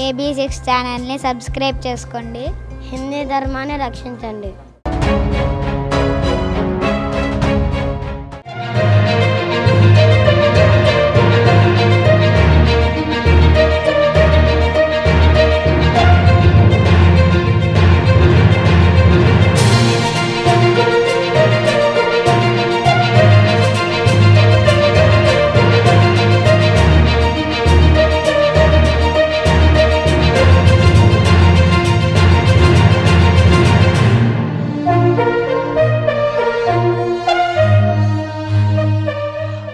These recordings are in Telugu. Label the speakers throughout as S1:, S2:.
S1: AB6 ఛానల్ని సబ్స్క్రైబ్ చేసుకోండి.
S2: హిందూ ధర్మాన్ని రక్షించండి.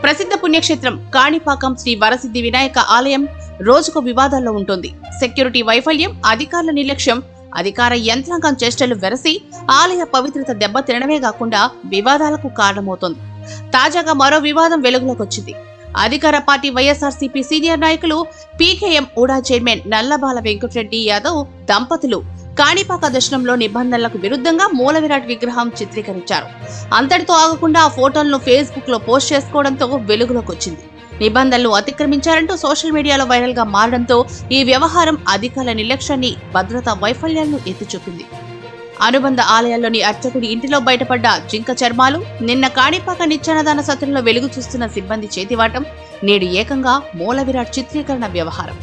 S3: ప్రసిద్ధ పుణ్యక్షేత్రం కాణిపాకం శ్రీ వరసిద్ధి వినాయక ఆలయం రోజుకు వివాదాల్లో ఉంటుంది. సెక్యూరిటీ వైఫల్యం, అధికారుల నిర్లక్ష్యం, అధికార యంత్రాంగం చేష్టలు వెరసి ఆలయ పవిత్రత దెబ్బతినడమే కాకుండా వివాదాలకు కారణమవుతోంది. తాజాగా మరో వివాదం వెలుగులోకి వచ్చింది. అధికార పార్టీ వైఎస్ఆర్సీపీ సీనియర్ నాయకులు పీకేఎం ఊడా చైర్మన్ నల్లబాల వెంకటరెడ్డి యాదవ్ దంపతులు కాణిపాక దర్శనంలో నిబంధనలకు విరుద్ధంగా మూల విరాట్ విగ్రహం చిత్రీకరించారు. అంతటితో ఆగకుండా ఆ ఫోటోలను ఫేస్బుక్ లో పోస్ట్ చేసుకోవడంతో వెలుగులోకి వచ్చింది. నిబంధనలు అతిక్రమించారంటూ సోషల్ మీడియాలో వైరల్ గా మారడంతో ఈ వ్యవహారం అధికారుల నిర్లక్ష్యాన్ని, భద్రతా వైఫల్యాలను ఎత్తిచూపింది. అనుబంధ ఆలయాల్లోని అర్చకుడి ఇంటిలో బయటపడ్డ జింక చర్మాలు, నిన్న కాణిపాక నిత్యాన్నదాన సత్రంలో వెలుగు చూస్తున్న సిబ్బంది చేతివాటం, నేడు ఏకంగా మూల విరాట్ చిత్రీకరణ వ్యవహారం.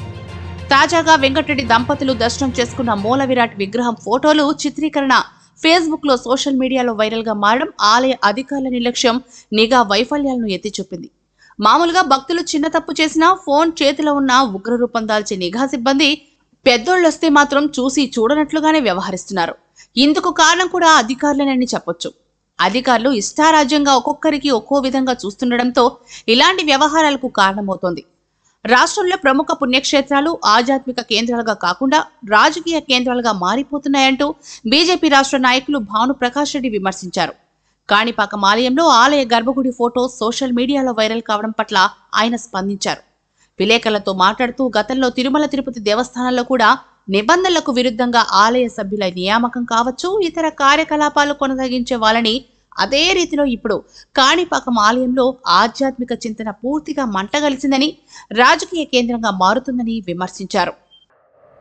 S3: తాజాగా వెంకటరెడ్డి దంపతులు దర్శనం చేసుకున్న మూల విరాట్ విగ్రహం ఫోటోలు చిత్రీకరణ ఫేస్బుక్ లో సోషల్ మీడియాలో వైరల్ గా మారడం ఆలయ అధికారుల నిర్లక్ష్యం, నిఘా వైఫల్యాలను ఎత్తిచూపింది. మామూలుగా భక్తులు చిన్న తప్పు చేసినా ఫోన్ చేతిలో ఉన్న ఉగ్రరూపం దాల్చే నిఘా సిబ్బంది పెద్దోళ్ళొస్తే మాత్రం చూసి చూడనట్లుగానే వ్యవహరిస్తున్నారు. ఇందుకు కారణం కూడా అధికారులేనని చెప్పొచ్చు. అధికారులు ఇష్టారాజ్యంగా ఒక్కొక్కరికి ఒక్కో విధంగా చూస్తుండటంతో ఇలాంటి వ్యవహారాలకు కారణమవుతోంది. రాష్ట్రంలో ప్రముఖ పుణ్యక్షేత్రాలు ఆధ్యాత్మిక కేంద్రాలుగా కాకుండా రాజకీయ కేంద్రాలుగా మారిపోతున్నాయంటూ బీజేపీ రాష్ట్ర నాయకులు భానుప్రకాష్ రెడ్డి విమర్శించారు. కాణిపాకం ఆలయంలో ఆలయ గర్భగుడి ఫోటో సోషల్ మీడియాలో వైరల్ కావడం పట్ల ఆయన స్పందించారు. విలేకరులతో మాట్లాడుతూ గతంలో తిరుమల తిరుపతి దేవస్థానంలో కూడా నిబంధనలకు విరుద్ధంగా ఆలయ సభ్యుల నియామకం కావచ్చు, ఇతర కార్యకలాపాలు కొనసాగించే వాళ్ళని అదే రీతిలో ఇప్పుడు కాణిపాకం ఆలయంలో ఆధ్యాత్మిక చింతన పూర్తిగా మంటగలిసిందని, రాజకీయ కేంద్రంగా మారుతుందని విమర్శించారు.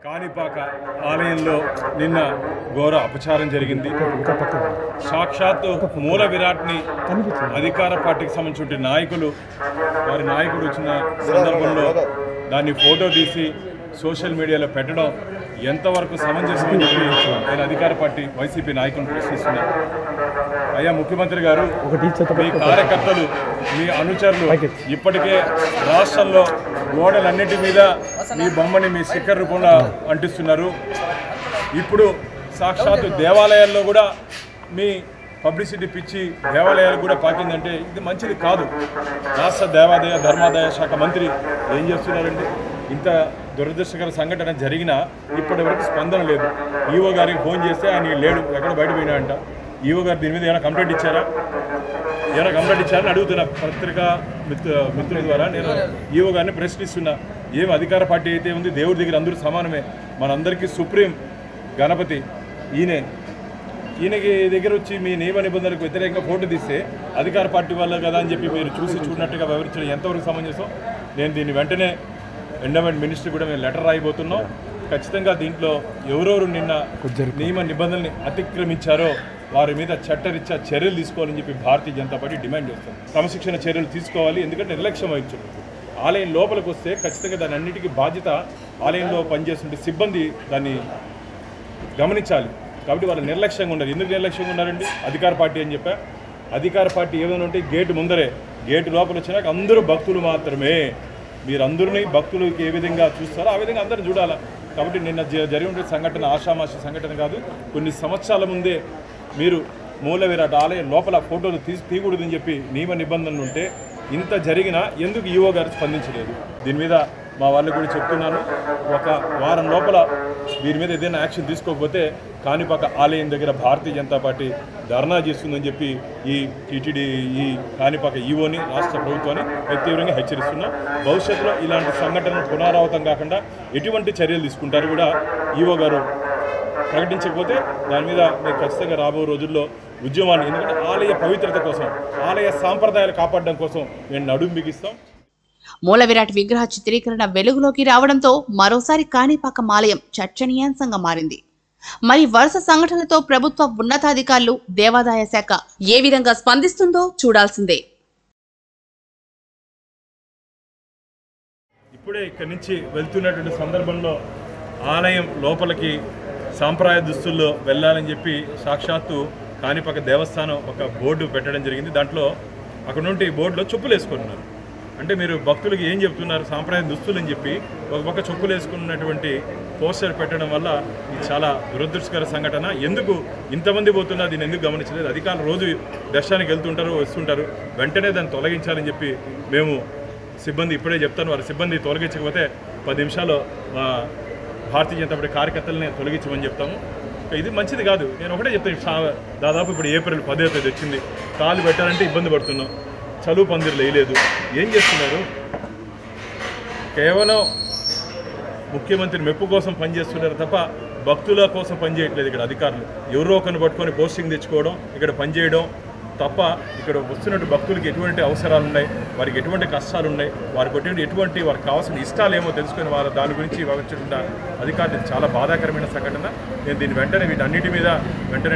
S4: కాణిపాక ఆలయంలో నిన్న ఘోర అపచారం జరిగింది. సాక్షాత్తు మూల విరాట్ని అధికార పార్టీకి సంబంధించిన నాయకులు, వారి నాయకుడు వచ్చిన సందర్భంలో దాన్ని ఫోటో తీసి సోషల్ మీడియాలో పెట్టడం ఎంతవరకు సమంజసమని చెప్పి నేను అధికార పార్టీ వైసీపీ నాయకులను ప్రశ్నిస్తున్నాను. అయ్యా ముఖ్యమంత్రి గారు, మీ కార్యకర్తలు, మీ అనుచరులు ఇప్పటికే రాష్ట్రంలో గోడలన్నిటి మీద మీ బొమ్మని మీ స్టిక్కర్ రూపంలో అంటిస్తున్నారు. ఇప్పుడు సాక్షాత్తు దేవాలయాల్లో కూడా మీ పబ్లిసిటీ పిచ్చి దేవాలయాలు కూడా పాకిందంటే ఇది మంచిది కాదు. రాష్ట్ర దేవాదాయ ధర్మాదాయ శాఖ మంత్రి ఏం చేస్తున్నారండి? ఇంత దురదృష్టకర సంఘటన జరిగినా ఇప్పటి వరకు స్పందన లేదు. ఈవో గారికి ఫోన్ చేస్తే ఆయన లేడు, ఎక్కడ బయటపోయినా అంట. ఈవో గారు దీని మీద ఏమైనా కంప్లైంట్ ఇచ్చారా? ఏమైనా కంప్లైంట్ ఇచ్చారని అడుగుతున్నా పత్రికా మిత్రుల ద్వారా. నేను ఈవో గారిని ప్రశ్నిస్తున్నా. ఏం అధికార పార్టీ అయితే ఉంది, దేవుడి దగ్గర అందరూ సమానమే. మనందరికీ సుప్రీం గణపతి ఈయనకి దగ్గర వచ్చి మీ నియమ నిబంధనలకు వ్యతిరేకంగా ఫోటో తీస్తే అధికార పార్టీ వల్ల కదా అని చెప్పి మీరు చూసి చూడనట్టుగా వివరించడం ఎంతవరకు సమంజసం? నేను దీన్ని వెంటనే ఎండోమెంట్ మినిస్టర్ కూడా మేము లెటర్ రాయిపోతున్నాం. ఖచ్చితంగా దీంట్లో ఎవరెవరు నిన్న నియమ నిబంధనల్ని అతిక్రమించారో వారి మీద చట్టరీత్యా చర్యలు తీసుకోవాలని చెప్పి భారతీయ జనతా పార్టీ డిమాండ్ చేస్తాం. క్రమశిక్షణ చర్యలు తీసుకోవాలి. ఎందుకంటే నిర్లక్ష్యం వహించు. ఆలయం లోపలికి వస్తే ఖచ్చితంగా దాని అన్నిటికీ బాధ్యత ఆలయంలో పనిచేస్తుంటే సిబ్బంది దాన్ని గమనించాలి. కాబట్టి వాళ్ళు నిర్లక్ష్యంగా ఉన్నారు. ఎందుకు నిర్లక్ష్యంగా ఉన్నారండి? అధికార పార్టీ అని చెప్పా. అధికార పార్టీ ఏమైనా ఉంటే గేటు ముందరే, గేటు లోపల వచ్చినాక అందరూ భక్తులు మాత్రమే. మీరందరినీ భక్తులకి ఏ విధంగా చూస్తారో ఆ విధంగా అందరూ చూడాలా. కాబట్టి నిన్న జరిగిన సంఘటన ఆషామాషి సంఘటన కాదు. కొన్ని సంవత్సరాల ముందే మీరు మూల విరాట్ ఆలయం లోపల ఫోటోలు తీయకూడదని చెప్పి నియమ నిబంధనలు ఉంటే ఇంత జరిగినా ఎందుకు ఈవో గారు స్పందించలేదు? దీని మీద మా వాళ్ళకు కూడా చెప్తున్నాను. ఒక వారం లోపల వీరి మీద ఏదైనా యాక్షన్ తీసుకోకపోతే కాణిపాక ఆలయం దగ్గర భారతీయ జనతా పార్టీ ధర్నా చేస్తుందని చెప్పి ఈ టీటీడీ ఈ కాణిపాక ఈవోని, రాష్ట్ర ప్రభుత్వాన్ని తీవ్రంగా హెచ్చరిస్తున్నాం. భవిష్యత్తులో ఇలాంటి సంఘటనలు పునరావృతం కాకుండా ఎటువంటి చర్యలు తీసుకుంటారు కూడా ఈవో గారు ప్రకటించకపోతే దాని మీద మేము ఖచ్చితంగా రాబోయే రోజుల్లో ఉద్యమాన్ని, ఎందుకంటే ఆలయ పవిత్రత కోసం, ఆలయ సాంప్రదాయాలు కాపాడడం కోసం మేము నడుం బిగిస్తాం.
S3: మూల విరాట్ విగ్రహ చిత్రీకరణ వెలుగులోకి రావడంతో మరోసారి కాణిపాకం ఆలయం చర్చనీయాంశంగా మారింది. మరి వరుస సంఘటనలతో ప్రభుత్వ ఉన్నతాధికారులు, దేవాదాయ శాఖ ఏ విధంగా స్పందిస్తుందో చూడాల్సిందే.
S4: ఇప్పుడే ఇక్కడి నుంచి వెళ్తున్నటువంటి సందర్భంలో ఆలయం లోపలికి సాంప్రదాయ దుస్తుల్లో వెళ్ళాలని చెప్పి సాక్షాత్తు కాణిపాక దేవస్థానం ఒక బోర్డు పెట్టడం జరిగింది. దాంట్లో అక్కడ నుండి బోర్డులో చెప్పులు వేసుకున్నారు. అంటే మీరు భక్తులకి ఏం చెప్తున్నారు, సాంప్రదాయ దుస్తులు అని చెప్పి ఒక పక్క చెప్పులు వేసుకున్నటువంటి పోస్టర్ పెట్టడం వల్ల ఇది చాలా దురదృష్టకర సంఘటన. ఎందుకు ఇంతమంది పోతున్నా దీన్ని ఎందుకు గమనించలేదు? అధికారులు రోజు దర్శనానికి వెళ్తుంటారు, వస్తుంటారు, వెంటనే దాన్ని తొలగించాలని చెప్పి మేము సిబ్బంది ఇప్పుడే చెప్తాను. వారి సిబ్బంది తొలగించకపోతే 10 నిమిషాల్లో భారతీయ జనతా పార్టీ కార్యకర్తలనే తొలగించమని చెప్తాము. ఇది మంచిది కాదు. నేను ఒకటే చెప్తాను, దాదాపు ఇప్పుడు ఏప్రిల్ 10వ తేదీ వచ్చింది, కాలు పెట్టాలంటే ఇబ్బంది పడుతున్నాం, చలువు పందిర్లు వేయలేదు. ఏం చేస్తున్నారు? కేవలం ముఖ్యమంత్రి మెప్పు కోసం పనిచేస్తున్నారు తప్ప భక్తుల కోసం పనిచేయట్లేదు. ఇక్కడ అధికారులు ఎవరో ఒకరిని పట్టుకొని పోస్టింగ్ తెచ్చుకోవడం, ఇక్కడ పనిచేయడం తప్ప ఇక్కడ వస్తున్నట్టు భక్తులకి ఎటువంటి అవసరాలు ఉన్నాయి, వారికి ఎటువంటి కష్టాలు ఉన్నాయి, వారికి ఎటువంటి వారికి కావాల్సిన ఇష్టాలు ఏమో తెలుసుకొని వారు దాని గురించి వివరించిన అధికారులు చాలా బాధాకరమైన సంఘటన. నేను దీన్ని వెంటనే వీటన్నిటి మీద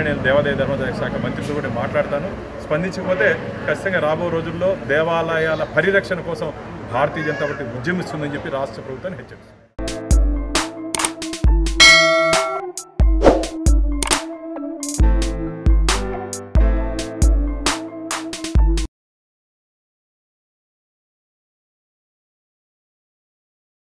S4: నేను దేవాదాయ ధర్మాదాయ శాఖ మంత్రితో కూడా మాట్లాడతాను. స్పందించకపోతే ఖచ్చితంగా రాబో రోజుల్లో దేవాలయాల పరిరక్షణ కోసం భారతీయ జనతా పార్టీ ఉద్యమిస్తుందని చెప్పి రాష్ట్ర ప్రభుత్వాన్ని హెచ్చరిస్తుంది.